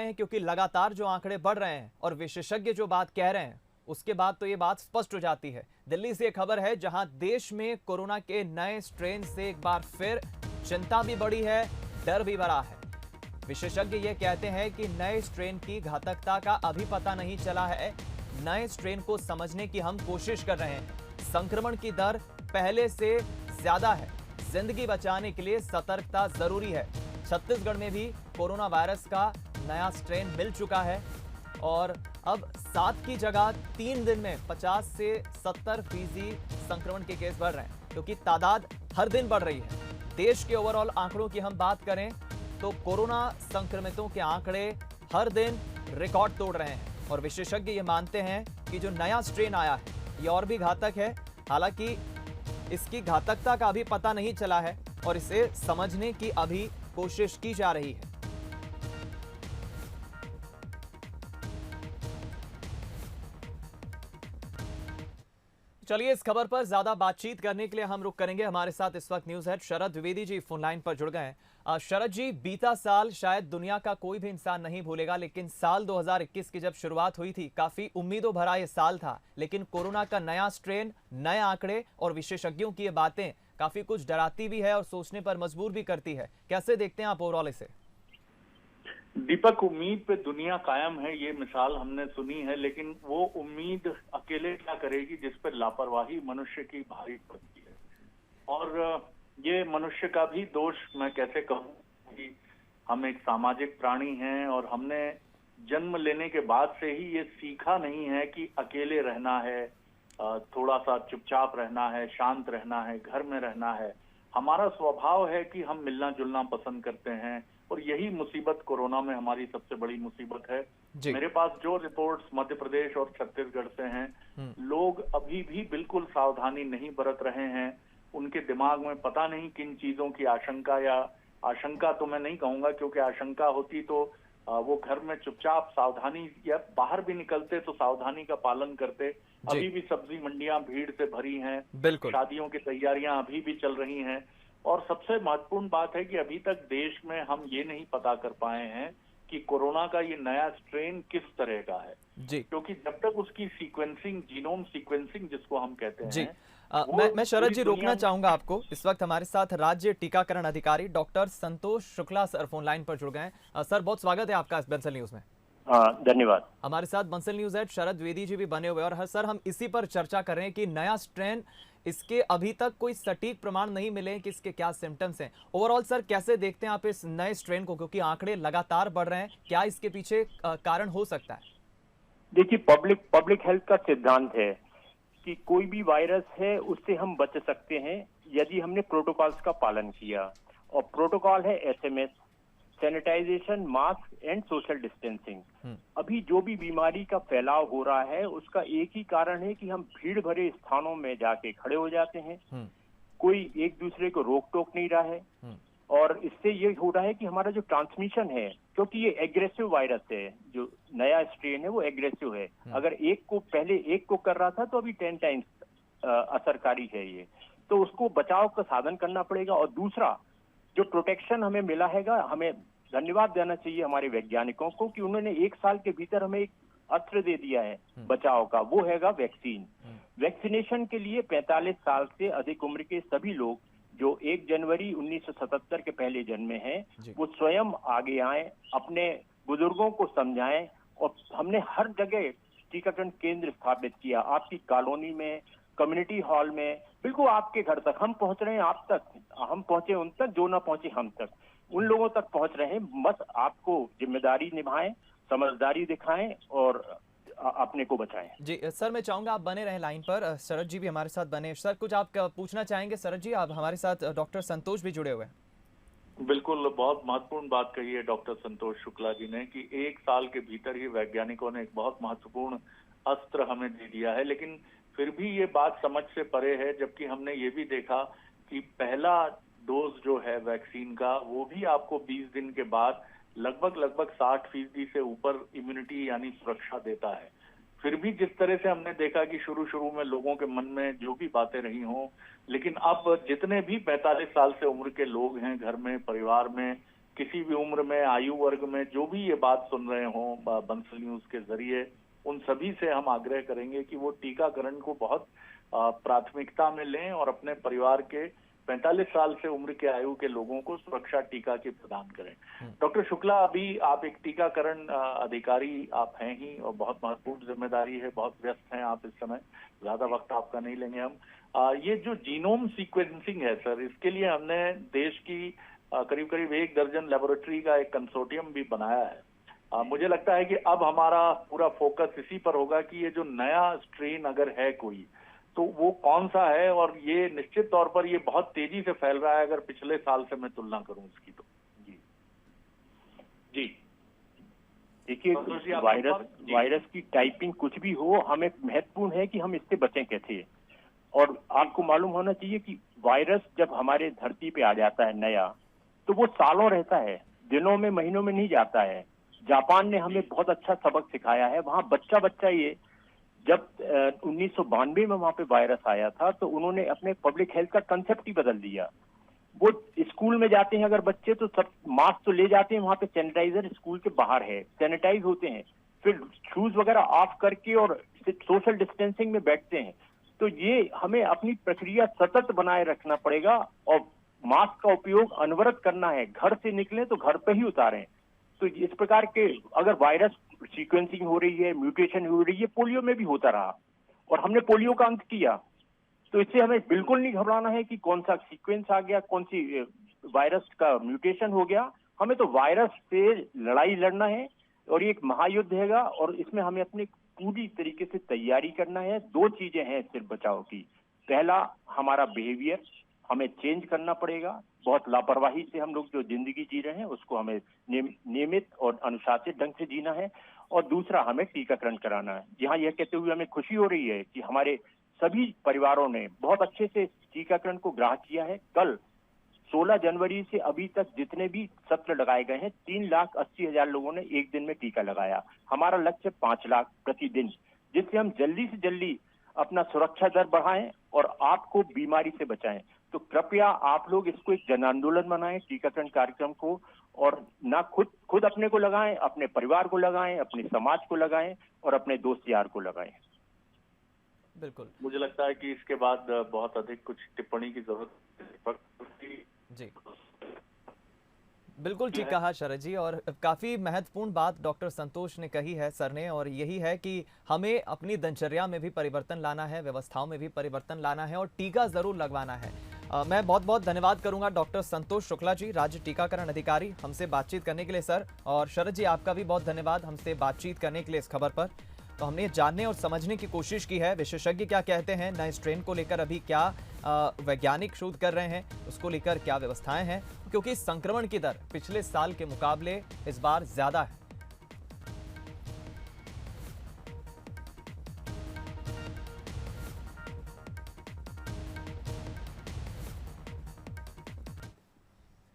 हैं, क्योंकि लगातार जो आंकड़े बढ़ रहे हैं और विशेषज्ञ जो बात कह रहे हैं उसके बाद तो ये बात स्पष्ट हो जाती है। दिल्ली से खबर है जहां देश में कोरोना के नए स्ट्रेन से एक बार फिर चिंता भी बढ़ी है, डर भी बढ़ा है। विशेषज्ञ ये कहते हैं कि नए स्ट्रेन की घातकता का अभी पता नहीं चला है। नए स्ट्रेन को समझने की हम कोशिश कर रहे हैं। संक्रमण की दर पहले से ज्यादा है। जिंदगी बचाने के लिए सतर्कता जरूरी है। छत्तीसगढ़ में भी कोरोना वायरस का नया स्ट्रेन मिल चुका है और अब 7 की जगह 3 दिन में 50 से 70% संक्रमण के केस बढ़ रहे हैं, क्योंकि तादाद हर दिन बढ़ रही है। देश के ओवरऑल आंकड़ों की हम बात करें तो कोरोना संक्रमितों के आंकड़े हर दिन रिकॉर्ड तोड़ रहे हैं और विशेषज्ञ ये मानते हैं कि जो नया स्ट्रेन आया है ये और भी घातक है। हालांकि इसकी घातकता का अभी पता नहीं चला है और इसे समझने की अभी कोशिश की जा रही है। चलिए, इस खबर पर ज्यादा बातचीत करने के लिए हम रुक करेंगे। हमारे साथ इस वक्त न्यूज हेड शरद द्विवेदी जी फोन लाइन पर जुड़ गए हैं। शरद जी, बीता साल शायद दुनिया का कोई भी इंसान नहीं भूलेगा, लेकिन साल 2021 की जब शुरुआत हुई थी काफी उम्मीदों भरा ये साल था, लेकिन कोरोना का नया स्ट्रेन, नए आंकड़े और विशेषज्ञों की ये बातें काफी कुछ डराती भी है और सोचने पर मजबूर भी करती है। कैसे देखते हैं आप ओवरऑल इसे? दीपक, उम्मीद पे दुनिया कायम है, ये मिसाल हमने सुनी है, लेकिन वो उम्मीद अकेले क्या करेगी जिस पर लापरवाही मनुष्य की भारी पड़ती है। और ये मनुष्य का भी दोष मैं कैसे कहूँ कि हम एक सामाजिक प्राणी हैं और हमने जन्म लेने के बाद से ही ये सीखा नहीं है कि अकेले रहना है, थोड़ा सा चुपचाप रहना है, शांत रहना है, घर में रहना है। हमारा स्वभाव है कि हम मिलना जुलना पसंद करते हैं और यही मुसीबत कोरोना में हमारी सबसे बड़ी मुसीबत है। मेरे पास जो रिपोर्ट्स मध्य प्रदेश और छत्तीसगढ़ से हैं, लोग अभी भी बिल्कुल सावधानी नहीं बरत रहे हैं। उनके दिमाग में पता नहीं किन चीजों की आशंका, या आशंका तो मैं नहीं कहूंगा क्योंकि आशंका होती तो वो घर में चुपचाप सावधानी, या बाहर भी निकलते तो सावधानी का पालन करते। अभी भी सब्जी मंडियां भीड़ से भरी हैं, शादियों की तैयारियां अभी भी चल रही हैं। और सबसे महत्वपूर्ण बात है कि अभी तक देश में हम ये नहीं पता कर पाए हैं कि कोरोना का ये नया स्ट्रेन किस तरह का है जी। क्योंकि जब तक उसकी सीक्वेंसिंग, जीनोम सीक्वेंसिंग जिसको हम कहते हैं जी। मैं शरद जी रोकना चाहूंगा आपको। इस वक्त हमारे साथ राज्य टीकाकरण अधिकारी डॉक्टर संतोष शुक्ला सर फोन लाइन पर जुड़ गए हैं। सर, बहुत स्वागत है आपका इस बंसल न्यूज में। धन्यवाद। हमारे साथ बंसल न्यूज हेड शरद द्विवेदी जी भी बने हुए और सर, हम इसी पर चर्चा कर रहे हैं कि नया स्ट्रेन, इसके अभी तक कोई सटीक प्रमाण नहीं मिले कि इसके क्या सिम्टम्स हैं। ओवरऑल सर, कैसे देखते हैं आप इस नए स्ट्रेन को, क्योंकि आंकड़े लगातार बढ़ रहे हैं, क्या इसके पीछे कारण हो सकता है? देखिए, पब्लिक हेल्थ का सिद्धांत है कि कोई भी वायरस है उससे हम बच सकते हैं यदि हमने प्रोटोकॉल्स का पालन किया, और प्रोटोकॉल है SMS, sanitization, mask and social distancing. अभी जो भी बीमारी का फैलाव हो रहा है उसका एक ही कारण है कि हम भीड़ भरे स्थानों में जाके खड़े हो जाते हैं, कोई एक दूसरे को रोक टोक नहीं रहा है, और इससे ये हो रहा है कि हमारा जो ट्रांसमिशन है, क्योंकि ये एग्रेसिव वायरस है, जो नया स्ट्रेन है वो एग्रेसिव है। अगर पहले एक को कर रहा था तो अभी 10 टाइम्स असरकारी है ये, तो उसको बचाव का साधन करना पड़ेगा। और दूसरा, जो प्रोटेक्शन हमें मिला हैगा, हमें धन्यवाद देना चाहिए हमारे वैज्ञानिकों को कि उन्होंने 1 साल के भीतर हमें एक अस्त्र दे दिया है बचाव का, वो हैगा वैक्सीन। वैक्सीनेशन के लिए 45 साल से अधिक उम्र के सभी लोग जो 1 जनवरी 1977 के पहले जन्मे हैं, वो स्वयं आगे आए, अपने बुजुर्गों को समझाएं। और हमने हर जगह टीकाकरण केंद्र स्थापित किया, आपकी कॉलोनी में, कम्युनिटी हॉल में, बिल्कुल आपके घर तक हम पहुंच रहे हैं। आप तक हम पहुंचे, उन तक जो ना पहुंचे हम तक, उन लोगों तक पहुंच रहे हैं। बस आपको जिम्मेदारी निभाएं, समझदारी दिखाएं और अपने को बचाएं। जी सर, मैं चाहूंगा आप बने रहे लाइन पर। शरद जी भी हमारे साथ बने। सर, कुछ आप पूछना चाहेंगे? शरद जी, आप हमारे साथ डॉक्टर संतोष भी जुड़े हुए हैं। बिल्कुल, बहुत महत्वपूर्ण बात कही है डॉक्टर संतोष शुक्ला जी ने कि 1 साल के भीतर ही वैज्ञानिकों ने एक बहुत महत्वपूर्ण अस्त्र हमें दे दिया है, लेकिन फिर भी ये बात समझ से परे है। जबकि हमने ये भी देखा कि पहला डोज जो है वैक्सीन का, वो भी आपको 20 दिन के बाद लगभग 60% से ऊपर इम्यूनिटी यानी सुरक्षा देता है। फिर भी जिस तरह से हमने देखा कि शुरू में लोगों के मन में जो भी बातें रही हों, लेकिन अब जितने भी 45 साल से उम्र के लोग हैं घर में, परिवार में, किसी भी उम्र में, आयु वर्ग में जो भी ये बात सुन रहे हों बंसल न्यूज के जरिए, उन सभी से हम आग्रह करेंगे कि वो टीकाकरण को बहुत प्राथमिकता में लें और अपने परिवार के 45 साल से उम्र के आयु के लोगों को सुरक्षा टीका की प्रदान करें। डॉक्टर शुक्ला, अभी आप एक टीकाकरण अधिकारी आप हैं ही और बहुत महत्वपूर्ण जिम्मेदारी है, बहुत व्यस्त हैं आप इस समय, ज्यादा वक्त आपका नहीं लेंगे हम। ये जो जीनोम सीक्वेंसिंग है सर, इसके लिए हमने देश की करीब करीब 1 दर्जन लेबोरेटरी का एक कंसोर्टियम भी बनाया है। मुझे लगता है कि अब हमारा पूरा फोकस इसी पर होगा कि ये जो नया स्ट्रेन अगर है कोई, तो वो कौन सा है, और ये निश्चित तौर पर ये बहुत तेजी से फैल रहा है अगर पिछले साल से मैं तुलना करूं इसकी तो। जी देखिए, वायरस की टाइपिंग कुछ भी हो, हमें महत्वपूर्ण है कि हम इससे बचें कैसे। और आपको मालूम होना चाहिए कि वायरस जब हमारे धरती पे आ जाता है नया, तो वो सालों रहता है, दिनों में महीनों में नहीं जाता है। जापान ने हमें बहुत अच्छा सबक सिखाया है। वहां बच्चा ये जब 1992 में वहां पे वायरस आया था, तो उन्होंने अपने पब्लिक हेल्थ का कंसेप्ट ही बदल दिया। वो स्कूल में जाते हैं अगर बच्चे, तो सब मास्क तो ले जाते हैं, वहां पे सैनिटाइजर स्कूल के बाहर है, सैनिटाइज होते हैं, फिर शूज वगैरह ऑफ करके और सोशल डिस्टेंसिंग में बैठते हैं। तो ये हमें अपनी प्रक्रिया सतत बनाए रखना पड़ेगा और मास्क का उपयोग अनवरत करना है। घर से निकले तो घर पे ही उतारें। तो इस प्रकार के अगर वायरस सीक्वेंसिंग हो रही है, म्यूटेशन हो रही है, पोलियो में भी होता रहा और हमने पोलियो का अंत किया। तो इससे हमें बिल्कुल नहीं घबराना है कि कौन सा सीक्वेंस आ गया, कौन सी वायरस का म्यूटेशन हो गया। हमें तो वायरस से लड़ाई लड़ना है और ये एक महायुद्ध हैगा और इसमें हमें अपनी पूरी तरीके से तैयारी करना है। 2 चीजें हैं सिर्फ बचाव की। पहला, हमारा बिहेवियर हमें चेंज करना पड़ेगा। बहुत लापरवाही से हम लोग जो जिंदगी जी रहे हैं उसको हमें नियमित और अनुशासित ढंग से जीना है। और दूसरा, हमें टीकाकरण कराना है। यहाँ यह कहते हुए हमें खुशी हो रही है कि हमारे सभी परिवारों ने बहुत अच्छे से टीकाकरण को ग्राह्य किया है। कल 16 जनवरी से अभी तक जितने भी सत्र लगाए गए हैं, 3,80,000 लोगों ने एक दिन में टीका लगाया। हमारा लक्ष्य 5 लाख प्रतिदिन, जिससे हम जल्दी से जल्दी अपना सुरक्षा दर बढ़ाएं और आपको बीमारी से बचाएं। तो कृपया आप लोग इसको एक जन आंदोलन बनाएं, टीकाकरण कार्यक्रम को, और ना खुद अपने को लगाएं, अपने परिवार को लगाएं, अपने समाज को लगाएं और अपने दोस्त यार को लगाएं। बिल्कुल, मुझे लगता है कि इसके बाद बहुत अधिक कुछ टिप्पणी की जरूरत जी। बिल्कुल ठीक कहा शरद जी, और काफ़ी महत्वपूर्ण बात डॉक्टर संतोष ने कही है सर ने, और यही है कि हमें अपनी दिनचर्या में भी परिवर्तन लाना है, व्यवस्थाओं में भी परिवर्तन लाना है और टीका ज़रूर लगवाना है। मैं बहुत बहुत धन्यवाद करूंगा डॉक्टर संतोष शुक्ला जी, राज्य टीकाकरण अधिकारी, हमसे बातचीत करने के लिए सर। और शरद जी, आपका भी बहुत धन्यवाद हमसे बातचीत करने के लिए इस खबर पर। तो हमने जानने और समझने की कोशिश की है विशेषज्ञ क्या कहते हैं, नए स्ट्रेन को लेकर अभी क्या वैज्ञानिक शोध कर रहे हैं, उसको लेकर क्या व्यवस्थाएं हैं, क्योंकि संक्रमण की दर पिछले साल के मुकाबले इस बार ज्यादा है।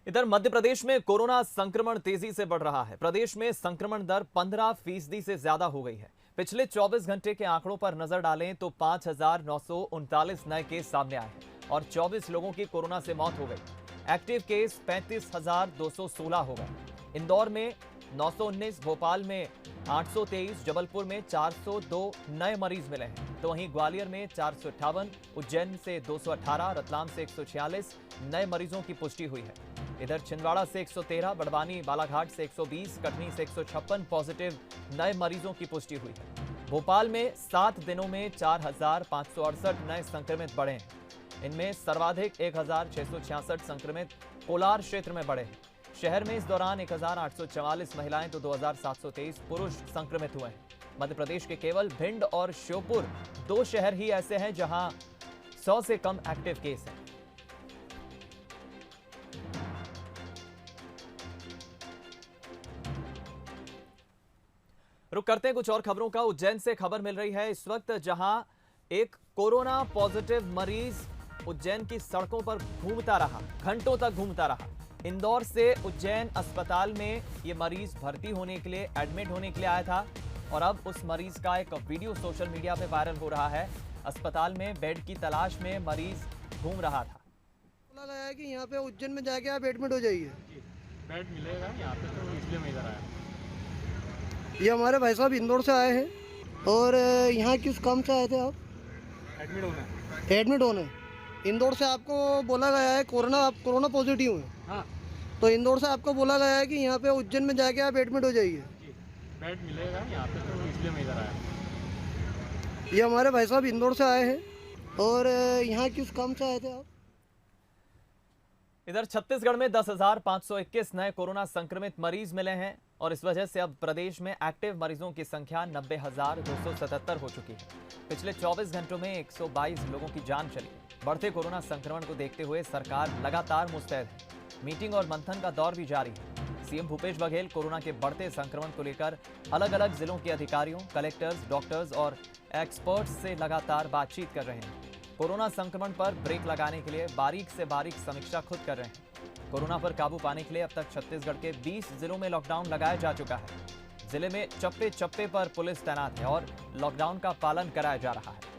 इधर मध्य प्रदेश में कोरोना संक्रमण तेजी से बढ़ रहा है। प्रदेश में संक्रमण दर 15% से ज्यादा हो गई है। पिछले 24 घंटे के आंकड़ों पर नजर डालें तो 5,939 नए केस सामने आए हैं और 24 लोगों की कोरोना से मौत हो गई। एक्टिव केस 35,216 हो गए। इंदौर में 919, भोपाल में 823, जबलपुर में 402 नए मरीज मिले हैं, तो वहीं ग्वालियर में 458, उज्जैन से 218, रतलाम से 146 नए मरीजों की पुष्टि हुई है। इधर छिंदवाड़ा से 113, बड़वानी बालाघाट से 120, कटनी से 156 पॉजिटिव नए मरीजों की पुष्टि हुई है। भोपाल में 7 दिनों में 4,568 नए संक्रमित बढ़े हैं। इनमें सर्वाधिक 1,666 संक्रमित कोलार क्षेत्र में बढ़े हैं। शहर में इस दौरान 1,844 महिलाएं तो 2,723 पुरुष संक्रमित हुए हैं। मध्य प्रदेश के केवल भिंड और श्योपुर 2 शहर ही ऐसे हैं जहां 100 से कम एक्टिव केस हैं। रुक करते हैं कुछ और खबरों का। उज्जैन से खबर मिल रही है इस वक्त, जहां एक कोरोना पॉजिटिव मरीज उज्जैन की सड़कों पर घूमता रहा, घंटों तक घूमता रहा। इंदौर से उज्जैन अस्पताल में ये मरीज भर्ती होने के लिए, एडमिट होने के लिए आया था और अब उस मरीज का एक वीडियो सोशल मीडिया पे वायरल हो रहा है। अस्पताल में बेड की तलाश में मरीज घूम रहा था। बोला गया है कि यहाँ पे उज्जैन में जाके आप एडमिट हो जाइए, बेड मिलेगा यहाँ पे, तो इसलिए मैं इधर आया। ये हमारे भाई साहब इंदौर से आए हैं और यहाँ किस काम से आए थे आप? एडमिट होना है। एडमिट होने। इंदौर से आपको बोला गया है आप कोरोना पॉजिटिव हैं। हाँ तो इंदौर से आपको बोला गया है कि यहाँ पे उज्जैन में जाके आप एडमिट हो जाइए। जी, बेड मिलेगा यहाँ पे, तो इसलिए मैं इधर आया। ये हमारे भाई साहब इंदौर से आए हैं और यहाँ किस काम से आए थे आप? इधर छत्तीसगढ़ में 10,521 नए कोरोना संक्रमित मरीज मिले हैं और इस वजह से अब प्रदेश में एक्टिव मरीजों की संख्या 90,277 हो चुकी है। पिछले 24 घंटों में 122 लोगों की जान चली। बढ़ते कोरोना संक्रमण को देखते हुए सरकार लगातार मुस्तैद है। मीटिंग और मंथन का दौर भी जारी है। सीएम भूपेश बघेल कोरोना के बढ़ते संक्रमण को लेकर अलग अलग जिलों के अधिकारियों, कलेक्टर्स, डॉक्टर्स और एक्सपर्ट्स से लगातार बातचीत कर रहे हैं। कोरोना संक्रमण पर ब्रेक लगाने के लिए बारीक से बारीक समीक्षा खुद कर रहे हैं। कोरोना पर काबू पाने के लिए अब तक छत्तीसगढ़ के 20 जिलों में लॉकडाउन लगाया जा चुका है। जिले में चप्पे चप्पे पर पुलिस तैनात है और लॉकडाउन का पालन कराया जा रहा है।